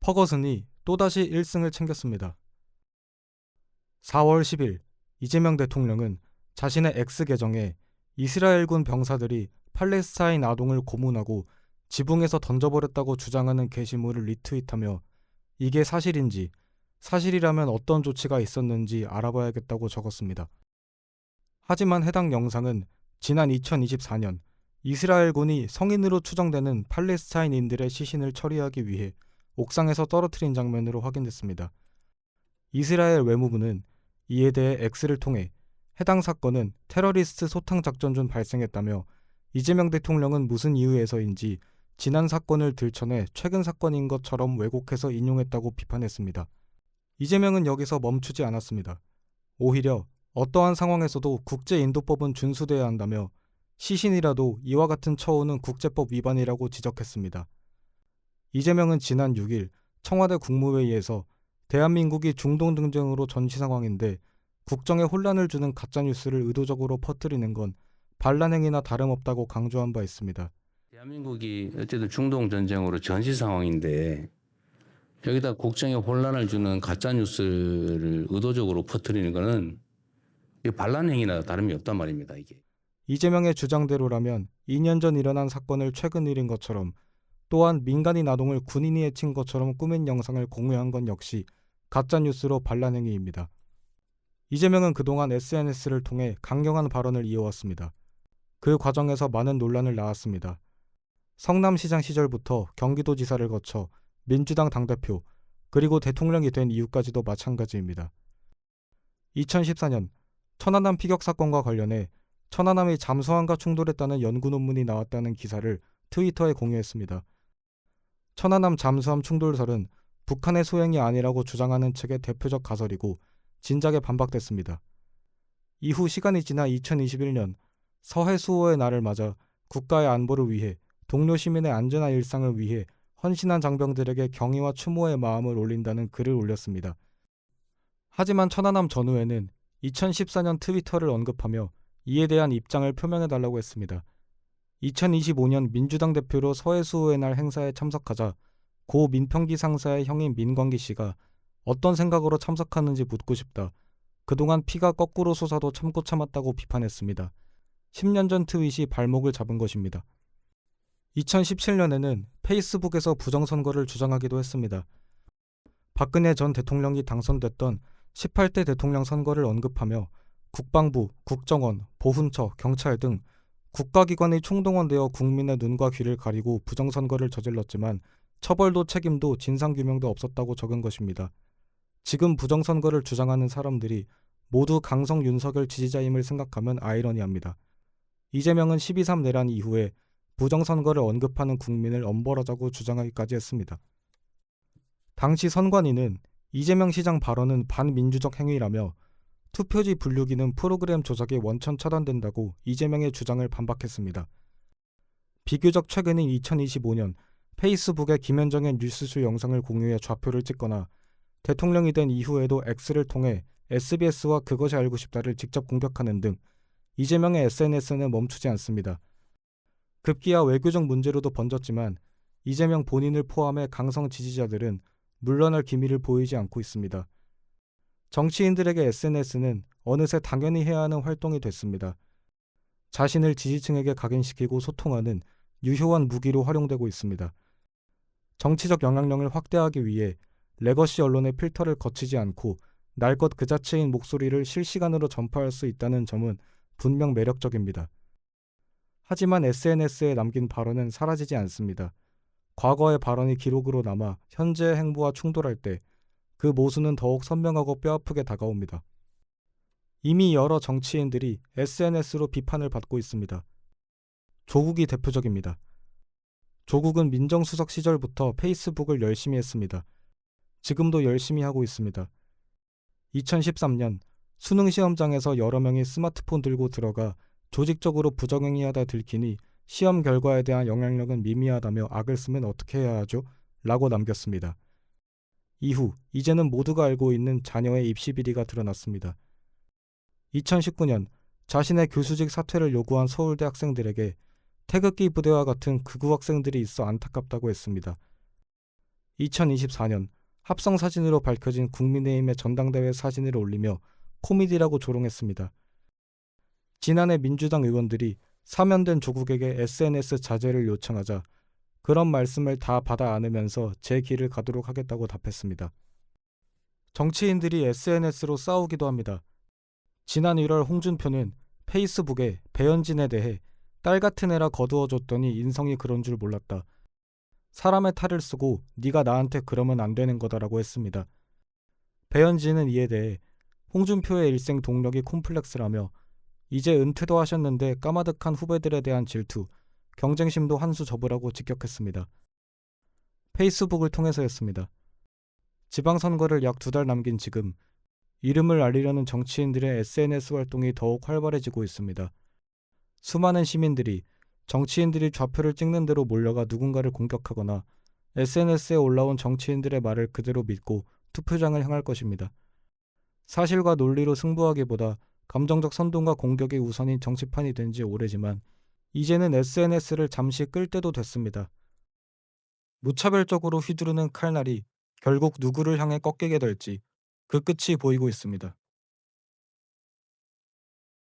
퍼거슨이 또다시 1승을 챙겼습니다. 4월 10일 이재명 대통령은 자신의 X 계정에 이스라엘군 병사들이 팔레스타인 아동을 고문하고 지붕에서 던져버렸다고 주장하는 게시물을 리트윗하며 이게 사실인지, 사실이라면 어떤 조치가 있었는지 알아봐야겠다고 적었습니다. 하지만 해당 영상은 지난 2024년 이스라엘군이 성인으로 추정되는 팔레스타인인들의 시신을 처리하기 위해 옥상에서 떨어뜨린 장면으로 확인됐습니다. 이스라엘 외무부는 이에 대해 X를 통해 해당 사건은 테러리스트 소탕 작전 중 발생했다며 이재명 대통령은 무슨 이유에서인지 지난 사건을 들춰내 최근 사건인 것처럼 왜곡해서 인용했다고 비판했습니다. 이재명은 여기서 멈추지 않았습니다. 오히려 어떠한 상황에서도 국제인도법은 준수돼야 한다며 시신이라도 이와 같은 처우는 국제법 위반이라고 지적했습니다. 이재명은 지난 6일 청와대 국무회의에서 대한민국이 중동 등등으로 전시 상황인데 국정에 혼란을 주는 가짜뉴스를 의도적으로 퍼뜨리는 건 반란 행위나 다름없다고 강조한 바 있습니다. 대한민국이 어쨌든 중동 전쟁으로 전시 상황인데 여기다 국정에 혼란을 주는 가짜 뉴스를 의도적으로 퍼뜨리는 것은 반란 행위나 다름이 없단 말입니다. 이게. 이재명의 주장대로라면 2년 전 일어난 사건을 최근 일인 것처럼 또한 민간인 아동을 군인이 해친 것처럼 꾸민 영상을 공유한 건 역시 가짜뉴스로 반란 행위입니다. 이재명은 그동안 SNS를 통해 강경한 발언을 이어왔습니다. 그 과정에서 많은 논란을 낳았습니다. 성남시장 시절부터 경기도지사를 거쳐 민주당 당대표 그리고 대통령이 된 이후까지도 마찬가지입니다. 2014년 천안함 피격 사건과 관련해 천안함이 잠수함과 충돌했다는 연구 논문이 나왔다는 기사를 트위터에 공유했습니다. 천안함 잠수함 충돌설은 북한의 소행이 아니라고 주장하는 측의 대표적 가설이고 진작에 반박됐습니다. 이후 시간이 지나 2021년 서해 수호의 날을 맞아 국가의 안보를 위해 동료 시민의 안전한 일상을 위해 헌신한 장병들에게 경의와 추모의 마음을 올린다는 글을 올렸습니다. 하지만 천안함 전후에는 2014년 트위터를 언급하며 이에 대한 입장을 표명해달라고 했습니다. 2025년 민주당 대표로 서해 수호의 날 행사에 참석하자 고 민평기 상사의 형인 민광기 씨가 어떤 생각으로 참석하는지 묻고 싶다. 그동안 피가 거꾸로 솟아도 참고 참았다고 비판했습니다. 10년 전 트윗이 발목을 잡은 것입니다. 2017년에는 페이스북에서 부정선거를 주장하기도 했습니다. 박근혜 전 대통령이 당선됐던 18대 대통령 선거를 언급하며 국방부, 국정원, 보훈처, 경찰 등 국가기관이 총동원되어 국민의 눈과 귀를 가리고 부정선거를 저질렀지만 처벌도 책임도 진상규명도 없었다고 적은 것입니다. 지금 부정선거를 주장하는 사람들이 모두 강성 윤석열 지지자임을 생각하면 아이러니합니다. 이재명은 12.3 내란 이후에 부정선거를 언급하는 국민을 엄벌하자고 주장하기까지 했습니다. 당시 선관위는 이재명 시장 발언은 반민주적 행위라며 투표지 분류기는 프로그램 조작이 원천 차단된다고 이재명의 주장을 반박했습니다. 비교적 최근인 2025년 페이스북에 김현정의 뉴스쇼 영상을 공유해 좌표를 찍거나 대통령이 된 이후에도 X를 통해 SBS와 그것이 알고 싶다를 직접 공격하는 등 이재명의 SNS는 멈추지 않습니다. 급기야 외교적 문제로도 번졌지만 이재명 본인을 포함해 강성 지지자들은 물러날 기미를 보이지 않고 있습니다. 정치인들에게 SNS는 어느새 당연히 해야 하는 활동이 됐습니다. 자신을 지지층에게 각인시키고 소통하는 유효한 무기로 활용되고 있습니다. 정치적 영향력을 확대하기 위해 레거시 언론의 필터를 거치지 않고 날 것 그 자체인 목소리를 실시간으로 전파할 수 있다는 점은 분명 매력적입니다. 하지만 SNS에 남긴 발언은 사라지지 않습니다. 과거의 발언이 기록으로 남아 현재의 행보와 충돌할 때 그 모순은 더욱 선명하고 뼈아프게 다가옵니다. 이미 여러 정치인들이 SNS로 비판을 받고 있습니다. 조국이 대표적입니다. 조국은 민정수석 시절부터 페이스북을 열심히 했습니다. 지금도 열심히 하고 있습니다. 2013년 수능 시험장에서 여러 명이 스마트폰 들고 들어가 조직적으로 부정행위하다 들키니 시험 결과에 대한 영향력은 미미하다며 악을 쓰면 어떻게 해야 하죠? 라고 남겼습니다. 이후 이제는 모두가 알고 있는 자녀의 입시 비리가 드러났습니다. 2019년 자신의 교수직 사퇴를 요구한 서울대 학생들에게 태극기 부대와 같은 극우 학생들이 있어 안타깝다고 했습니다. 2024년 합성 사진으로 밝혀진 국민의힘의 전당대회 사진을 올리며 코미디라고 조롱했습니다. 지난해 민주당 의원들이 사면된 조국에게 SNS 자제를 요청하자 그런 말씀을 다 받아 안으면서 제 길을 가도록 하겠다고 답했습니다. 정치인들이 SNS로 싸우기도 합니다. 지난 1월 홍준표는 페이스북에 배현진에 대해 딸 같은 애라 거두어줬더니 인성이 그런 줄 몰랐다. 사람의 탈을 쓰고 네가 나한테 그러면 안 되는 거다라고 했습니다. 배현진은 이에 대해 홍준표의 일생 동력이 콤플렉스라며 이제 은퇴도 하셨는데 까마득한 후배들에 대한 질투, 경쟁심도 한 수 접으라고 직격했습니다. 페이스북을 통해서였습니다. 지방선거를 약 2달 남긴 지금 이름을 알리려는 정치인들의 SNS 활동이 더욱 활발해지고 있습니다. 수많은 시민들이 정치인들이 좌표를 찍는 대로 몰려가 누군가를 공격하거나 SNS에 올라온 정치인들의 말을 그대로 믿고 투표장을 향할 것입니다. 사실과 논리로 승부하기보다 감정적 선동과 공격이 우선인 정치판이 된 지 오래지만 이제는 SNS를 잠시 끌 때도 됐습니다. 무차별적으로 휘두르는 칼날이 결국 누구를 향해 꺾이게 될지 그 끝이 보이고 있습니다.